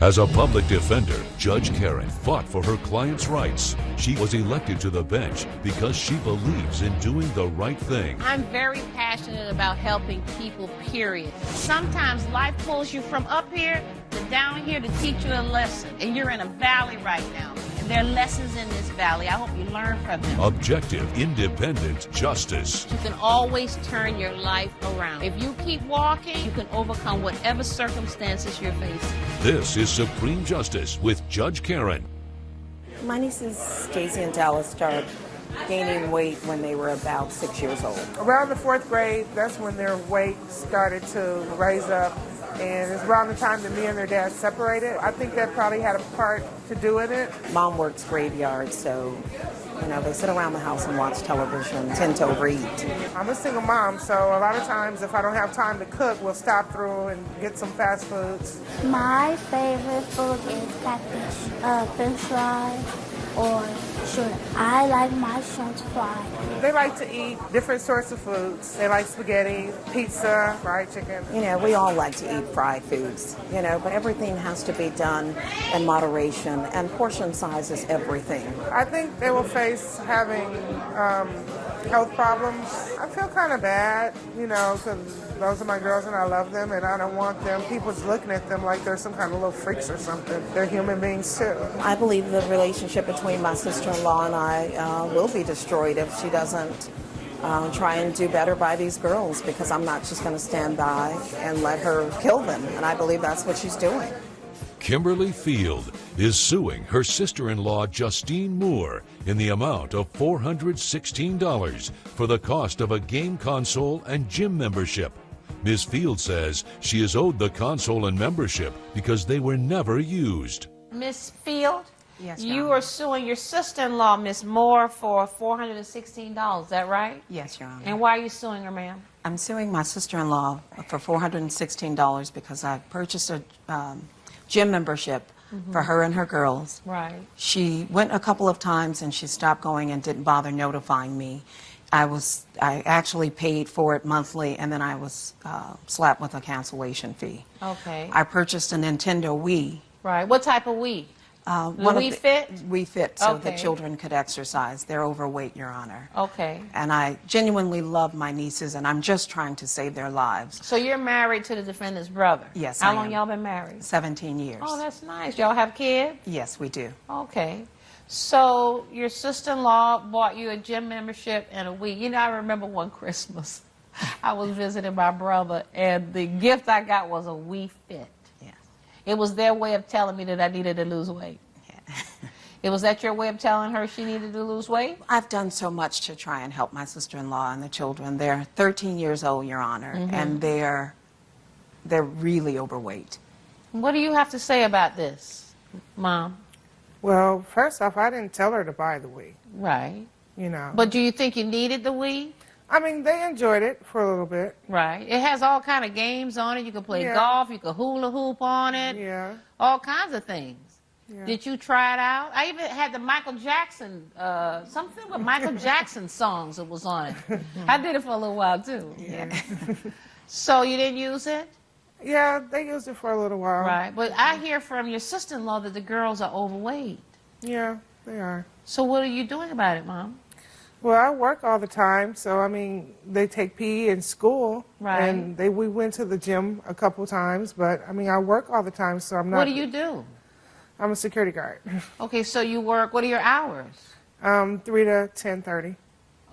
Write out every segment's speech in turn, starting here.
As a public defender, Judge Karen fought for her clients' rights. She was elected to the bench because she believes in doing the right thing. I'm very passionate about helping people, period. Sometimes life pulls you from up here to down here to teach you a lesson. And you're in a valley right now. And there are lessons in this valley. I hope you learn from them. Objective, independent justice. You can always turn your life around. If you keep walking, you can overcome whatever circumstances you're facing. This is Supreme Justice with Judge Karen. My nieces, Daisy and Dallas, started gaining weight when they were about 6 years old. Around the fourth grade, that's when their weight started to raise up. And it's around the time that me and their dad separated. I think that probably had a part to do with it. Mom works graveyard, so, they sit around the house and watch television, tend to overeat. I'm a single mom, so a lot of times if I don't have time to cook, we'll stop through and get some fast foods. My favorite food is catfish, french fries, or shrimp. I like my shrimp fried. They like to eat different sorts of foods. They like spaghetti, pizza, fried chicken. We all like to eat fried foods, but everything has to be done in moderation, and portion size is everything. I think they will face having health problems. I feel kind of bad, because those are my girls and I love them, and I don't want people's looking at them like they're some kind of little freaks or something. They're human beings too. I believe the relationship between my sister-in-law and I will be destroyed if she doesn't try and do better by these girls, because I'm not just going to stand by and let her kill them, and I believe that's what she's doing. Kimberly Field is suing her sister-in-law Justine Moore in the amount of $416 for the cost of a game console and gym membership. Ms. Field says she is owed the console and membership because they were never used. Miss Field? Yes, you Your are suing your sister-in-law, Miss Moore, for $416, is that right? Yes, Your Honor. And why are you suing her, ma'am? I'm suing my sister-in-law for $416 because I purchased a gym membership for her and her girls. Right. She went a couple of times and she stopped going and didn't bother notifying me. I actually paid for it monthly, and then I was slapped with a cancellation fee. Okay. I purchased a Nintendo Wii. Right. What type of Wii? Wii Fit? Wii Fit, so Okay. the children could exercise. They're overweight, Your Honor. Okay. And I genuinely love my nieces, and I'm just trying to save their lives. So you're married to the defendant's brother? Yes, How I long am. y'all been married? 17 years. Oh, that's nice. Y'all have kids? Yes, we do. Okay. So your sister-in-law bought you a gym membership and a Wii. I remember one Christmas, I was visiting my brother, and the gift I got was a Wii Fit. Yes. It was their way of telling me that I needed to lose weight. Was that your way of telling her she needed to lose weight? I've done so much to try and help my sister-in-law and the children. They're 13 years old, Your Honor, and they're really overweight. What do you have to say about this, Mom? Well, first off, I didn't tell her to buy the Wii, Right. But But do you think you needed the Wii? they enjoyed it for a little bit. Right. It has all kind of games on it. You can play Yeah. golf. You can hula hoop on it. Yeah. All kinds of things. Yeah. Did you try it out? I even had the Michael Jackson, something with Michael Jackson songs that was on it. I did it for a little while, too. Yeah. So you didn't use it? Yeah, they used it for a little while. Right. But I hear from your sister-in-law that the girls are overweight. Yeah, they are. So what are you doing about it, Mom? Well, I work all the time, so they take PE in school, Right. and we went to the gym a couple times. But I work all the time, so I'm not. What do you do? I'm a security guard. Okay, so you work, what are your hours? 3 to 10:30.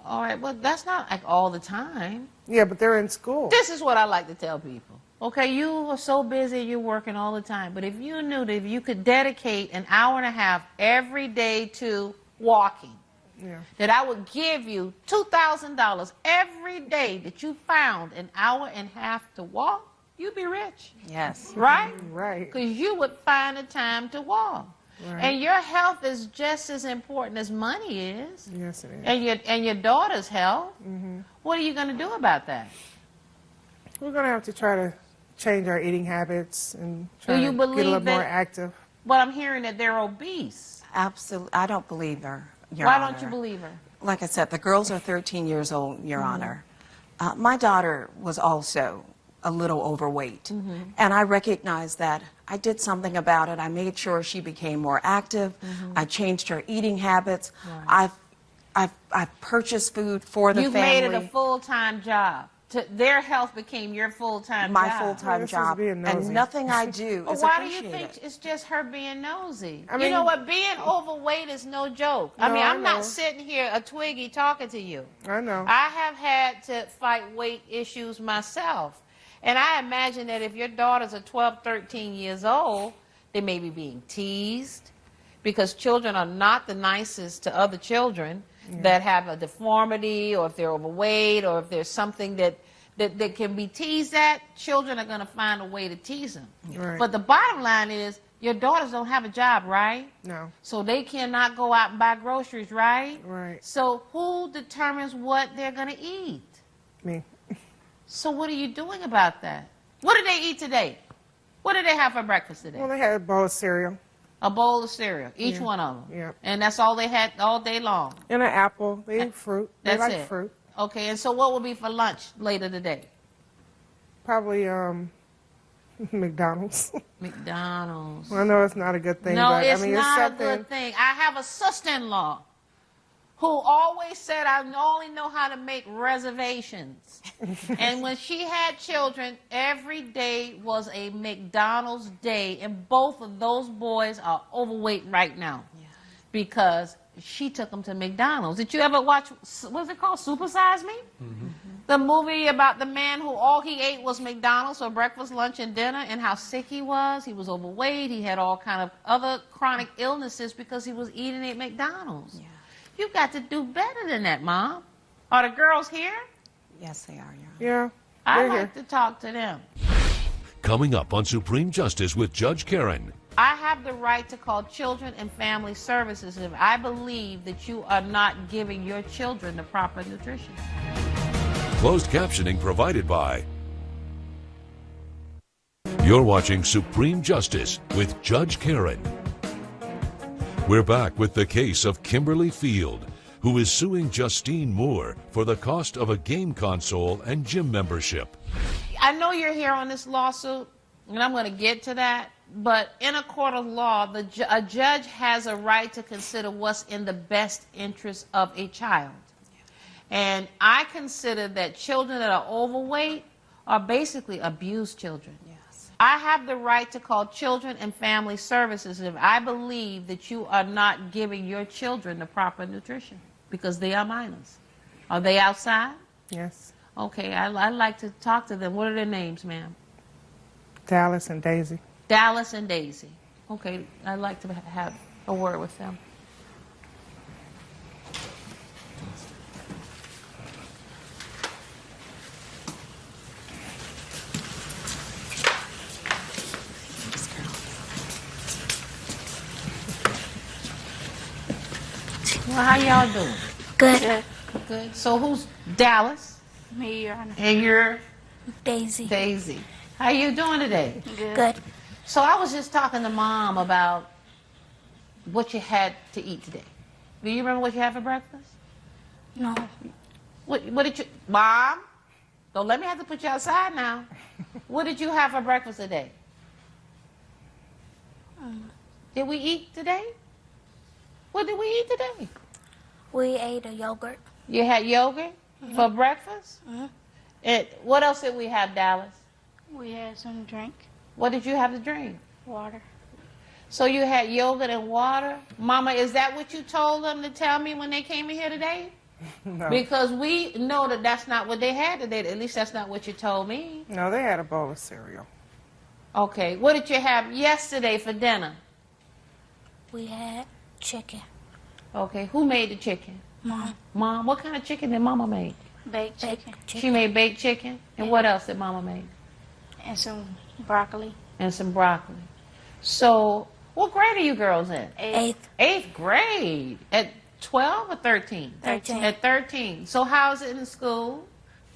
All right, well, that's not like all the time. Yeah, but they're in school. This is what I like to tell people. Okay, you are so busy, you're working all the time. But if you knew that if you could dedicate an hour and a half every day to walking, Yeah. that I would give you $2,000 every day that you found an hour and a half to walk, you'd be rich, Yes. right? Right. Because you would find the time to walk. Right. And your health is just as important as money is. Yes, it is. And your daughter's health. What are you going to do about that? We're gonna have to try to change our eating habits and try Do you to get a believe little more that- active. But I'm hearing that they're obese. Absolutely. I don't believe her, Your Why Honor. don't you believe her? Like I said, the girls are 13 years old, Your Honor. My daughter was also a little overweight. And I recognized that. I did something about it. I made sure she became more active. I changed her eating habits. I've purchased food for the You've family. made it a full-time job. Their health became your full-time My job. full-time This is job. being And nosy. nothing I do But is why do you appreciated. think it's just her being nosy? I You mean- know what? Being overweight is no joke. I No, mean, I I'm not know. sitting here a Twiggy talking to you. I know. I have had to fight weight issues myself. And I imagine that if your daughters are 12, 13 years old, they may be being teased because children are not the nicest to other children that have a deformity, or if they're overweight, or if there's something that can be teased at, children are going to find a way to tease them. Right. But the bottom line is, your daughters don't have a job, right? No. So they cannot go out and buy groceries, right? Right. So who determines what they're going to eat? Me. So what are you doing about that? What did they eat today? What did they have for breakfast today? Well, they had a bowl of cereal A bowl of cereal, each one of them. Yeah. And that's all they had all day long. and an apple. They eat fruit. They That's like it. fruit. Okay, and so what will be for lunch later today? Probably McDonald's. McDonald's. Well, I know it's not a good thing, No, but it's I mean, not it's a something. good thing. I have a sister-in-law who always said, I only know how to make reservations. And when she had children, every day was a McDonald's day. And both of those boys are overweight right now because she took them to McDonald's. Did you ever watch, what's it called, Super Size Me? The movie about the man who all he ate was McDonald's for breakfast, lunch, and dinner, and how sick he was. He was overweight. He had all kind of other chronic illnesses because he was eating at McDonald's. Yeah. You've got to do better than that, Mom. Are the girls here? Yes, they are, Your Honor. Yeah, I'd they're like here. to talk to them. Coming up on Supreme Justice with Judge Karen. I have the right to call Children and Family Services if I believe that you are not giving your children the proper nutrition. Closed captioning provided by. You're watching Supreme Justice with Judge Karen. We're back with the case of Kimberly Field, who is suing Justine Moore for the cost of a game console and gym membership. I know you're here on this lawsuit, and I'm going to get to that, but in a court of law, a judge has a right to consider what's in the best interest of a child. And I consider that children that are overweight are basically abused children. Yes. I have the right to call Children and Family Services if I believe that you are not giving your children the proper nutrition because they are minors. Are they outside? Yes. Okay, I'd like to talk to them. What are their names, ma'am? Dallas and Daisy. Dallas and Daisy. Okay, I'd like to have a word with them. Well, how y'all doing? Good. Good. So who's Dallas? Me, Your Honor. And you're Daisy. Daisy. How you doing today? Good. So I was just talking to Mom about what you had to eat today. Do you remember what you had for breakfast? No. What did you, Mom? Don't let me have to put you outside now. What did you have for breakfast today? Did we eat today? What did we eat today? We ate a yogurt. You had yogurt for breakfast? And what else did we have, Dallas? We had some drink. What did you have to drink? Water. So you had yogurt and water? Mama, is that what you told them to tell me when they came in here today? No. Because we know that that's not what they had today. At least that's not what you told me. No, they had a bowl of cereal. Okay, what did you have yesterday for dinner? We had chicken. Okay, who made the chicken? Mom. Mom, what kind of chicken did Mama make? Baked chicken. She made baked chicken? And what else did Mama make? And some broccoli. And some broccoli. So, what grade are you girls in? Eighth. 8th grade. At 12 or 13? 13. At 13. So how's it in school?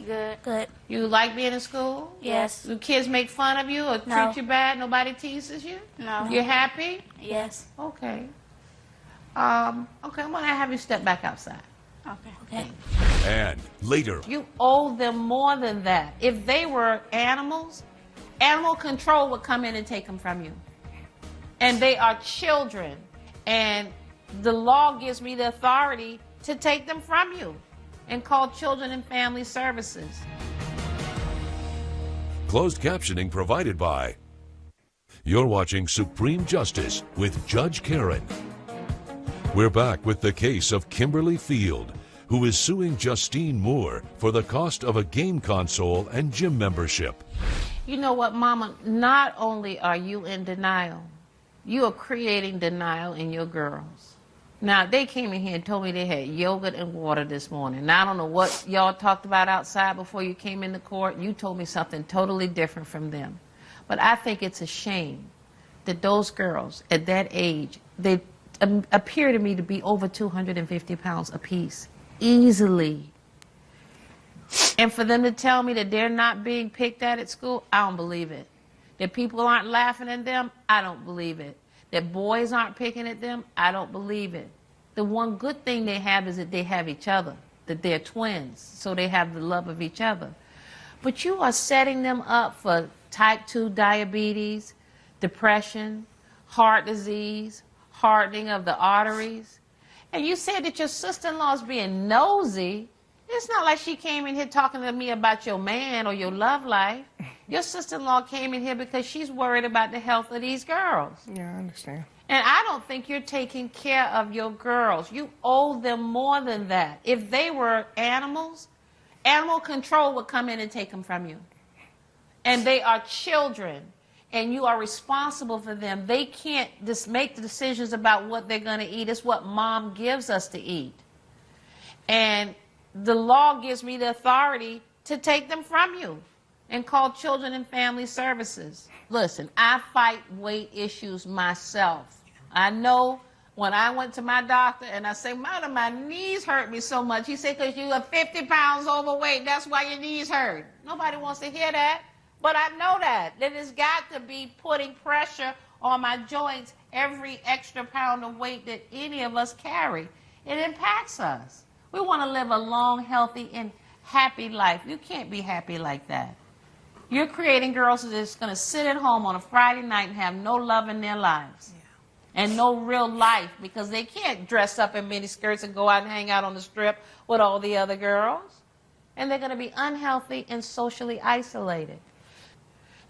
Good. Good. You like being in school? Yes. Do kids make fun of you or No. treat you bad? Nobody teases you? No. You're happy? Yes. Okay. Okay, I'm going to have you step back outside. Okay. Okay. And later, You owe them more than that. If they were animals, animal control would come in and take them from you. And they are children. And the law gives me the authority to take them from you and call Children and Family Services. closed captioning provided by. You're watching Supreme Justice with Judge Karen. We're back with the case of Kimberly Field, who is suing Justine Moore for the cost of a game console and gym membership. You know what, Mama? Not only are you in denial, you are creating denial in your girls. Now, they came in here and told me they had yogurt and water this morning. Now, I don't know what y'all talked about outside before you came into court. You told me something totally different from them. But I think it's a shame that those girls at that age, they appear to me to be over 250 pounds apiece, easily. And for them to tell me that they're not being picked at school, I don't believe it. That people aren't laughing at them, I don't believe it. That boys aren't picking at them, I don't believe it. The one good thing they have is that they have each other, that they're twins, so they have the love of each other. But you are setting them up for type 2 diabetes, depression, heart disease, hardening of the arteries. And you said that your sister-in-law is being nosy. It's not like she came in here talking to me about your man or your love life. Your sister-in-law came in here because she's worried about the health of these girls. Yeah, I understand. And I don't think you're taking care of your girls. You owe them more than that. If they were animals, animal control would come in and take them from you. And they are children, and you are responsible for them. They can't just make the decisions about what they're going to eat. It's what mom gives us to eat. And the law gives me the authority to take them from you and call Children and Family Services. Listen, I fight weight issues myself. I know when I went to my doctor and I say, Mother, my knees hurt me so much. He said, because you are 50 pounds overweight, that's why your knees hurt. Nobody wants to hear that, but I know that it's got to be putting pressure on my joints every extra pound of weight that any of us carry. It impacts us. We want to live a long, healthy, and happy life. You can't be happy like that. You're creating girls that are just going to sit at home on a Friday night and have no love in their lives. And no real life, because they can't dress up in miniskirts and go out and hang out on the strip with all the other girls. And they're going to be unhealthy and socially isolated.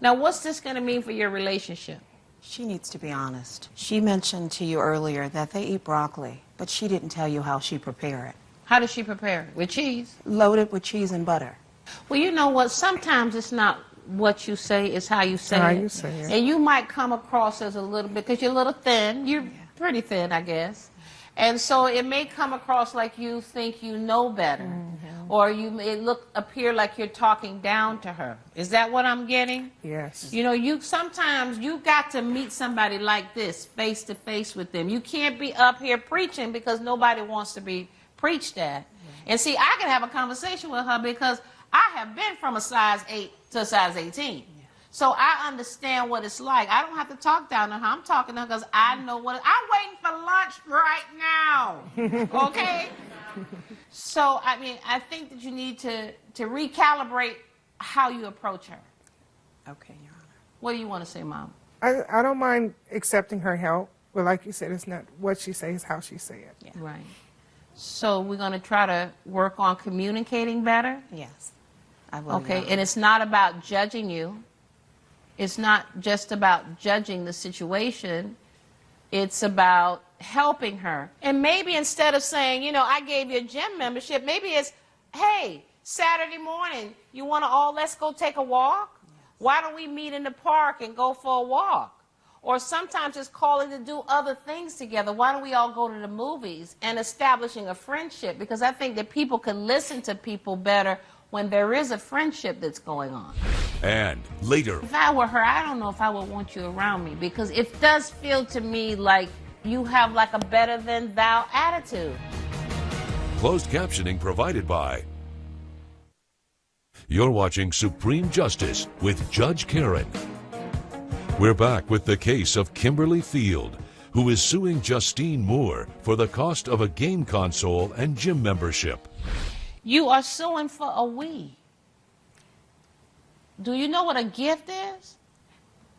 Now, what's this going to mean for your relationship? She needs to be honest. She mentioned to you earlier that they eat broccoli, but she didn't tell you how she prepares it. How does she prepare it? With cheese? Loaded with cheese and butter. Well, you know what? Sometimes it's not what you say, it's how you say How it. you say it. And you might come across as a little bit, because you're a little thin. You're pretty thin, I guess. And so it may come across like you think you know better. Or appear like you're talking down to her. Is that what I'm getting? Yes. You know, sometimes you got to meet somebody like this, face to face with them. You can't be up here preaching because nobody wants to be preached at. And see, I can have a conversation with her because I have been from a size 8 to a size 18. So I understand what it's like. I don't have to talk down to her. I'm talking to her because I know what I'm waiting for lunch right now. Okay? So, I mean, I think that you need to recalibrate how you approach her. Okay, Your Honor. What do you want to say, Mom? I don't mind accepting her help, but like you said, it's not what she says, how she say it. Yeah. Right. So we're going to try to work on communicating better? Yes, I will. Okay, Your Honor. and it's not about judging you. It's not just about judging the situation. It's about helping her. And maybe instead of saying, you know, I gave you a gym membership, maybe it's, hey, Saturday morning, let's go take a walk? Yes. Why don't we meet in the park and go for a walk? Or sometimes it's calling to do other things together. Why don't we all go to the movies and establishing a friendship? Because I think that people can listen to people better when there is a friendship that's going on. And later, If I were her, I don't know if I would want you around me, because it does feel to me like you have like a better than thou attitude. closed captioning provided by. You're watching Supreme Justice with Judge Karen. We're back with the case of Kimberly Field, who is suing Justine Moore for the cost of a game console and gym membership. You are suing for a we. Do you know what a gift is?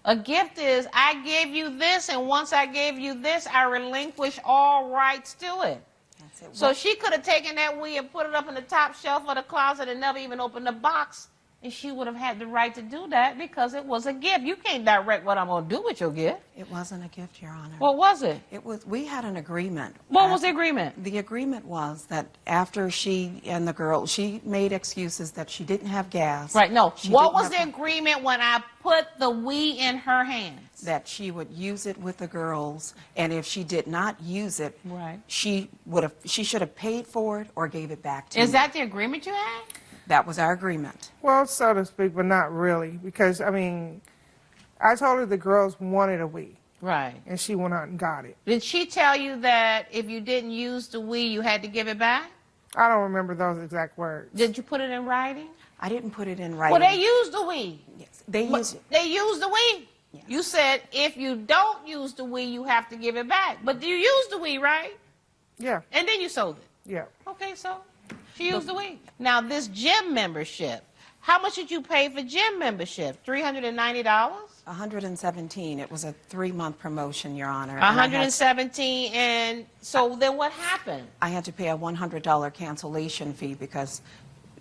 A gift is, I gave you this, and once I gave you this, I relinquish all rights to it. That's it. So she could have taken that we and put it up in the top shelf of the closet and never even opened the box, and she would have had the right to do that because it was a gift. You can't direct what I'm going to do with your gift. It wasn't a gift, Your Honor. What was it? It was. We had an agreement. What was the agreement? The agreement was that after she and the girl, she made excuses that she didn't have gas. Right, no. She What didn't was have- the agreement when I put the we in her hands? That she would use it with the girls, and if she did not use it, Right. she should have paid for it or gave it back to Is me. that the agreement you had? That was our agreement. Well, so to speak, but not really, because I mean, I told her the girls wanted a we, Right. and she went out and got it. Did she tell you that if you didn't use the we, you had to give it back? I don't remember those exact words. Did you put it in writing? I didn't put it in writing. Well, they used the we. Yes, they used it. They used the we. Yes. You said if you don't use the we, you have to give it back. But you used the we, right? Yeah, And then you sold it. yeah. Okay, so she used the we. Now, this gym membership, how much did you pay for gym membership? $390? 117. It was a 3-month promotion, Your Honor. and I had- 117, and so then what happened? I had to pay a $100 cancellation fee because,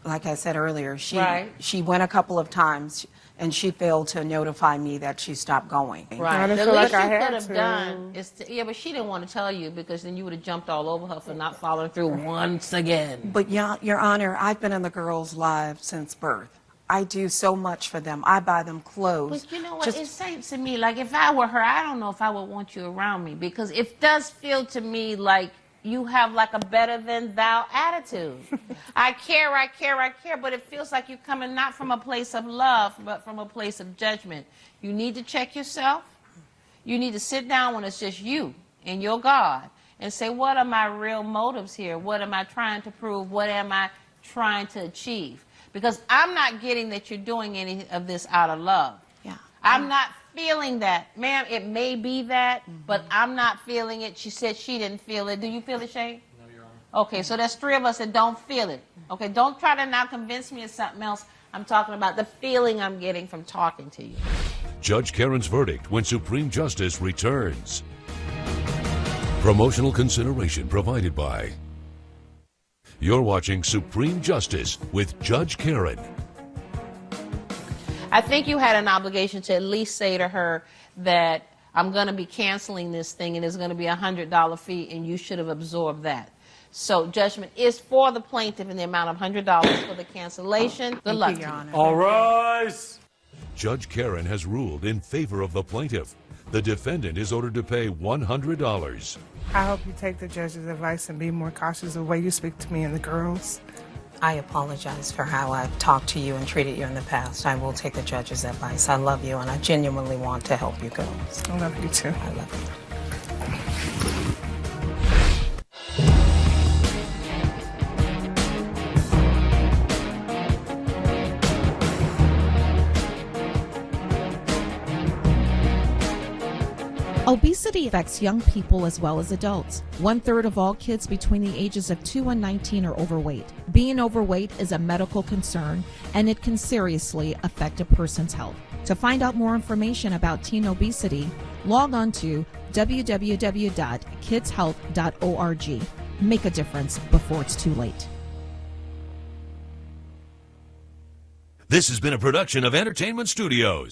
like I said earlier, Right. she went a couple of times and she failed to notify me that she stopped going. Right. I didn't The feel least like I you had could have to. done is yeah, but she didn't want to tell you because then you would have jumped all over her for not following through once again. But Your Honor, I've been in the girls' lives since birth. I do so much for them. I buy them clothes. But you know what? Just- It seems to me like if I were her, I don't know if I would want you around me because it does feel to me like you have like a better than thou attitude. I care, but it feels like you're coming not from a place of love, but from a place of judgment. You need to check yourself. You need to sit down when it's just you and your God and say, what are my real motives here? What am I trying to prove? What am I trying to achieve? Because I'm not getting that you're doing any of this out of love. Yeah. I'm not feeling that. Ma'am, it may be that, but I'm not feeling it. She said she didn't feel it. Do you feel it, Shay? No, Your Honor. Okay, so there's 3 of us that don't feel it. Okay, don't try to now convince me of something else. I'm talking about the feeling I'm getting from talking to you. Judge Karen's verdict when Supreme Justice returns. Promotional consideration provided by. You're watching Supreme Justice with Judge Karen. I think you had an obligation to at least say to her that I'm going to be canceling this thing and it's going to be a $100 fee and you should have absorbed that. So judgment is for the plaintiff in the amount of $100 for the cancellation. Good luck Thank you, to Your you. Honor. All rise. Judge Karen has ruled in favor of the plaintiff. The defendant is ordered to pay $100. I hope you take the judge's advice and be more cautious of the way you speak to me and the girls. I apologize for how I've talked to you and treated you in the past. I will take the judge's advice. I love you and I genuinely want to help you girls. I love you too. I love you. Obesity affects young people as well as adults. 1/3 of all kids between the ages of 2 and 19 are overweight. Being overweight is a medical concern and it can seriously affect a person's health. To find out more information about teen obesity, log on to www.kidshealth.org. Make a difference before it's too late. This has been a production of Entertainment Studios.